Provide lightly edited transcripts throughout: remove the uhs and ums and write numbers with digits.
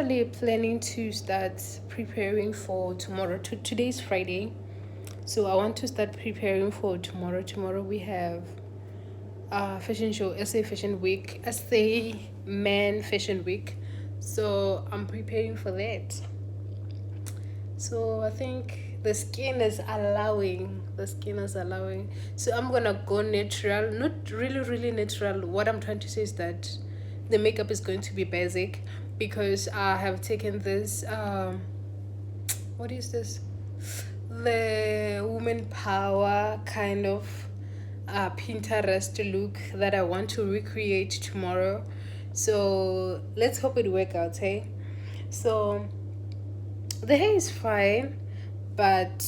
actually planning to start preparing for tomorrow. Today's Friday, so I want to start preparing for tomorrow. Tomorrow we have fashion show, SA Fashion Week, SA Man Fashion Week. So I'm preparing for that. So I think the skin is allowing. So I'm gonna go natural, not really natural. What I'm trying to say is that the makeup is going to be basic because I have taken this what is this? The woman power kind of Pinterest look that I want to recreate tomorrow. So let's hope it works out, hey? So the hair is fine, but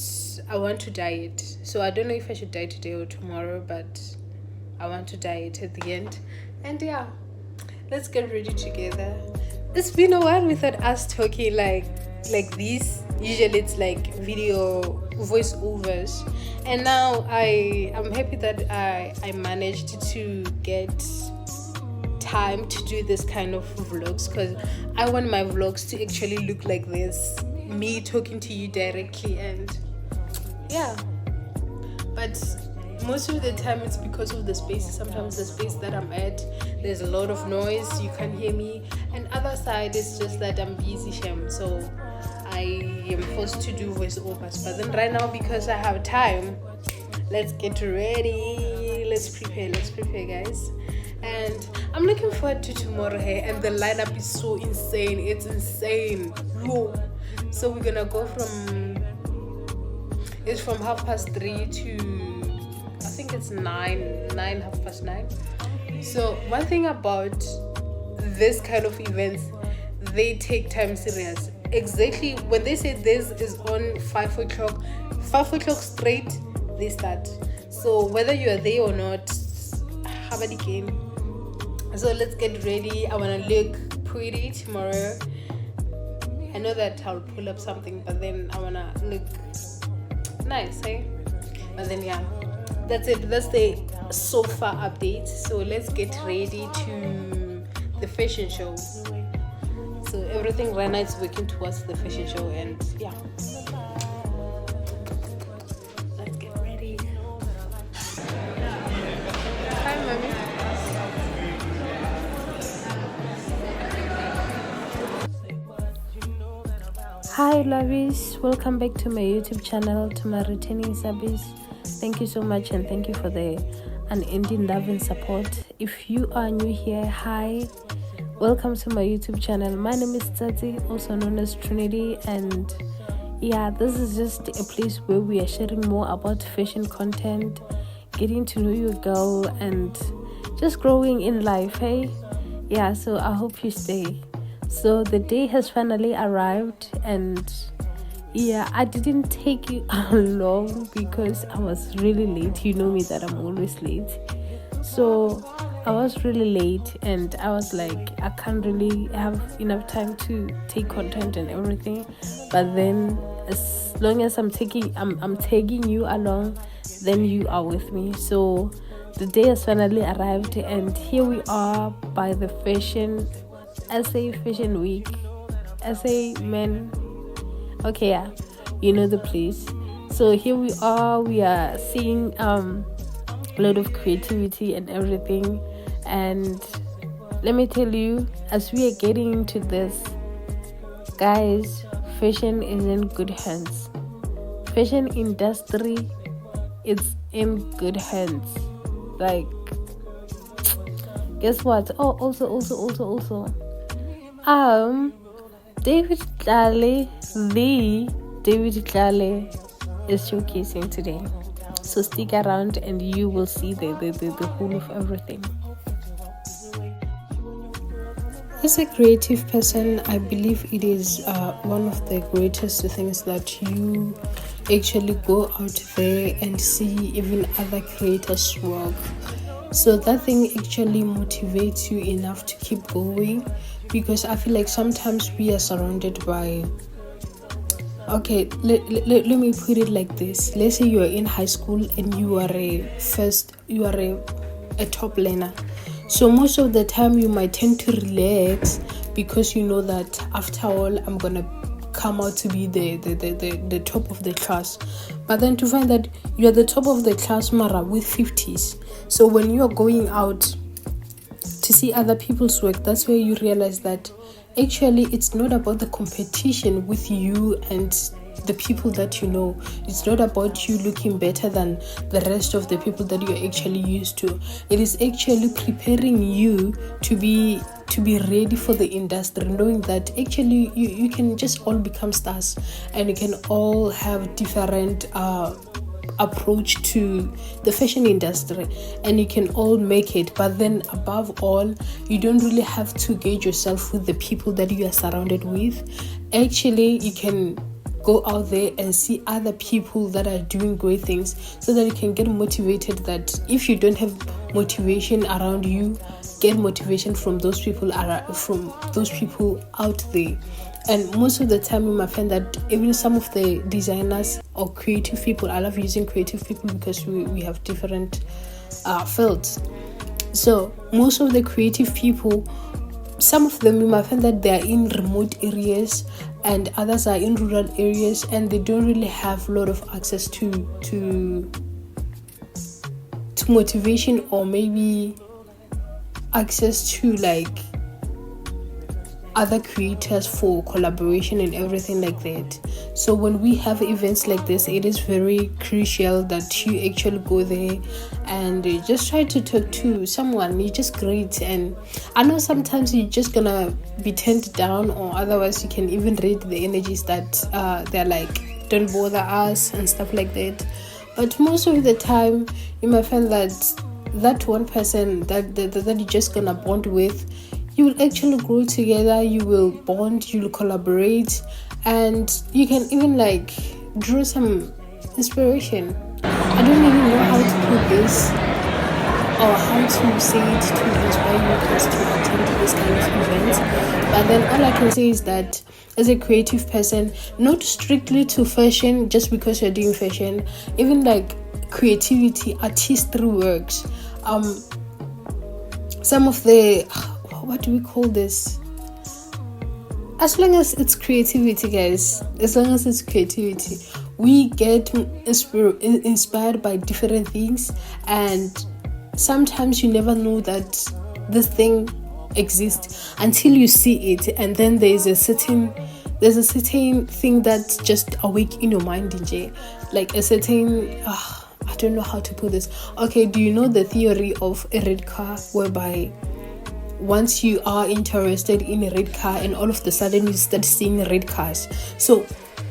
I want to dye it. So I don't know if I should dye today or tomorrow, but I want to dye it at the end. And yeah, let's get ready together. It's been a while without us talking like this. Usually it's like video voiceovers, and now I'm happy that I managed to get time to do this kind of vlogs, because I want my vlogs to actually look like this, me talking to you directly. And yeah, but most of the time it's because of the space. Sometimes the space that I'm at, there's a lot of noise, you can't hear me, and other side is just that I'm busy, so I am forced to do voiceovers. But then right now, because I have time, let's get ready, let's prepare guys. And I'm looking forward to tomorrow here, and the lineup is so insane. It's insane. Whoa. So we're gonna go from 3:30 to I think it's 9:30. So one thing about this kind of events, they take time serious. Exactly when they say this is on 5 o'clock straight, they start. So whether you are there or not, have a game. So let's get ready. I want to look pretty tomorrow. I know that I'll pull up something, but then I want to look nice, eh? And then yeah, that's it. That's the so far update. So let's get ready to the fashion show. So everything right now is working towards the fashion show, and yeah, let's get ready. Hi, mommy. Hi lovies, welcome back to my YouTube channel. To my returning subbies, thank you so much, and thank you for the unending love and support. If you are new here, hi, welcome to my YouTube channel. My name is Tlale, also known as Trinity, and yeah, this is just a place where we are sharing more about fashion content, getting to know your girl, and just growing in life, hey? Yeah, so I hope you stay. So the day has finally arrived, and yeah, I didn't take you long because I was really late. You know me that I'm always late. So I was really late, and I was like, I can't really have enough time to take content and everything. But then as long as I'm taking you along, then you are with me. So the day has finally arrived, and here we are by the SA Fashion Week, SA Men. Okay, yeah, you know the place. So here we are seeing a lot of creativity and everything. And let me tell you, as we are getting into this, guys, fashion is in good hands. Fashion industry is in good hands. Like, guess what? Oh, also David Tlale, David Tlale is showcasing today. So stick around and you will see the whole of everything. As a creative person, I believe it is one of the greatest things that you actually go out there and see even other creators work. So that thing actually motivates you enough to keep going, because I feel like sometimes we are surrounded by, okay, let me put it like this. Let's say you are in high school and you are a top learner. So most of the time you might tend to relax because you know that after all I'm gonna come out to be the top of the class. But then to find that you're the top of the class mara with 50s. So when you're going out to see other people's work, that's where you realize that actually it's not about the competition with you and the people that you know. It's not about you looking better than the rest of the people that you're actually used to. It is actually preparing you to be ready for the industry, knowing that actually you can just all become stars and you can all have different approach to the fashion industry and you can all make it. But then above all, you don't really have to gauge yourself with the people that you are surrounded with. Actually, you can go out there and see other people that are doing great things so that you can get motivated. That if you don't have motivation around you, get motivation from those people out there. And most of the time you might find that even some of the designers or creative people, I love using creative people because we have different fields. So most of the creative people, some of them you might find that they are in remote areas and others are in rural areas and they don't really have a lot of access to motivation or maybe access to like other creators for collaboration and everything like that. So when we have events like this, it is very crucial that you actually go there and just try to talk to someone. You just greet, and I know sometimes you're just gonna be turned down, or otherwise you can even read the energies that they're like, don't bother us and stuff like that. But most of the time you might find that one person that you're just gonna bond with, you will actually grow together, you will bond, you will collaborate, and you can even like draw some inspiration. I don't even know how to put this or how to say it to inspire you guys to attend this kind of events. But then all I can say is that as a creative person, not strictly to fashion just because you're doing fashion, even like creativity, artistry works, some of the, what do we call this? As long as it's creativity, guys, as long as it's creativity, we get inspired by different things, and sometimes you never know that this thing exists until you see it, and then there's a certain thing that's just awake in your mind, DJ, like a certain I don't know how to put this. Okay, do you know the theory of a red car, whereby once you are interested in a red car and all of a sudden you start seeing red cars? So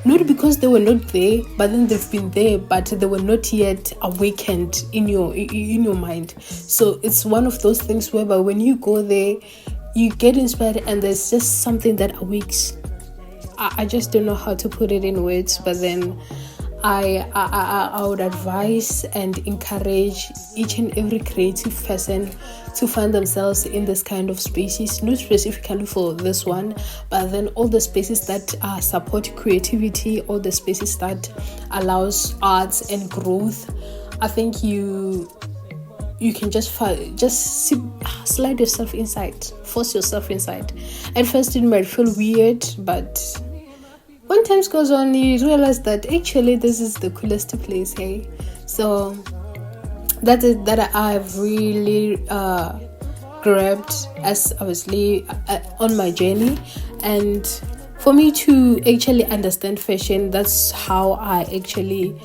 not because they were not there, but then they've been there, but they were not yet awakened in your mind. So it's one of those things whereby when you go there, you get inspired and there's just something that awakes. I just don't know how to put it in words, but then I would advise and encourage each and every creative person to find themselves in this kind of spaces, not specifically for this one, but then all the spaces that support creativity, all the spaces that allows arts and growth. I think you can just slide yourself inside, force yourself inside. At first it might feel weird, but when time goes on, you realize that actually this is the coolest place, hey? So that is that I've really grabbed as obviously on my journey. And for me to actually understand fashion, that's how I actually,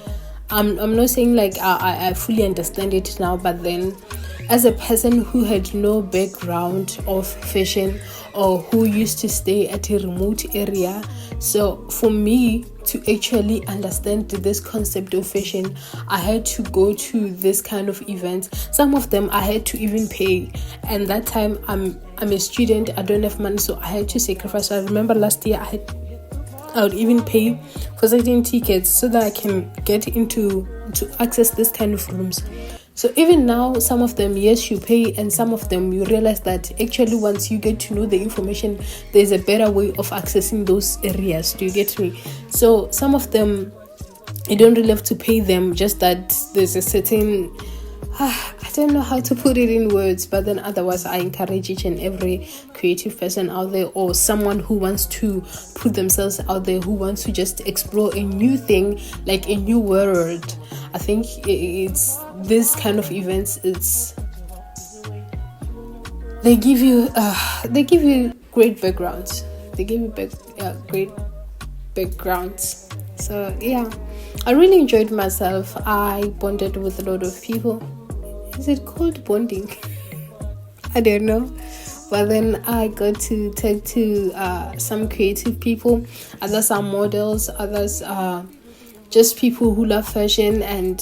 I'm not saying like I fully understand it now, but then as a person who had no background of fashion or who used to stay at a remote area, so for me to actually understand this concept of fashion, I had to go to this kind of events. Some of them I had to even pay, and that time I'm a student, I don't have money, so I had to sacrifice. So I remember last year I would even pay for certain tickets so that I can get to access this kind of rooms. So even now, some of them, yes, you pay, and some of them you realize that actually once you get to know the information, there's a better way of accessing those areas. Do you get me? So some of them, you don't really have to pay them, just that there's a certain I don't know how to put it in words, but then otherwise I encourage each and every creative person out there, or someone who wants to put themselves out there, who wants to just explore a new thing, like a new world. I think it's this kind of events, they give you great backgrounds. They give you great backgrounds. So yeah, I really enjoyed myself. I bonded with a lot of people. Is it called bonding? I don't know. But then I got to talk to some creative people. Others are models. Others are just people who love fashion, and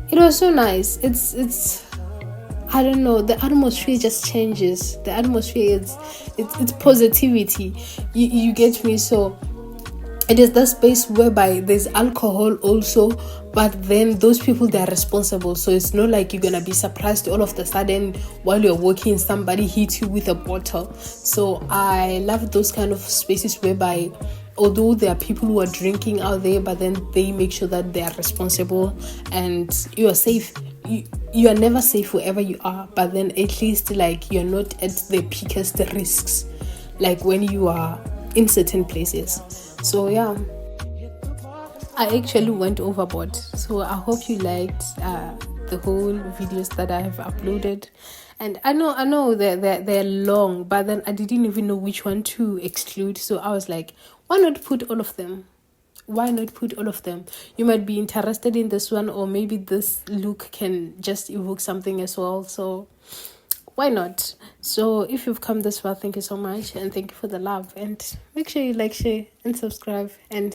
it was so nice. It's I don't know. The atmosphere just changes. The atmosphere it's positivity. You get me? So it is the space whereby there's alcohol also, but then those people, they're responsible. So it's not like you're gonna be surprised all of the sudden while you're walking somebody hits you with a bottle. So I love those kind of spaces whereby although there are people who are drinking out there, but then they make sure that they are responsible and you are safe. You are never safe wherever you are, but then at least like you're not at the biggest risks like when you are in certain places. So yeah, I actually went overboard. So I hope you liked the whole videos that I have uploaded. And I know they're long, but then I didn't even know which one to exclude. So I was like, why not put all of them? Why not put all of them? You might be interested in this one, or maybe this look can just evoke something as well. So why not? So if you've come this far, thank you so much, and thank you for the love, and make sure you like, share, and subscribe, and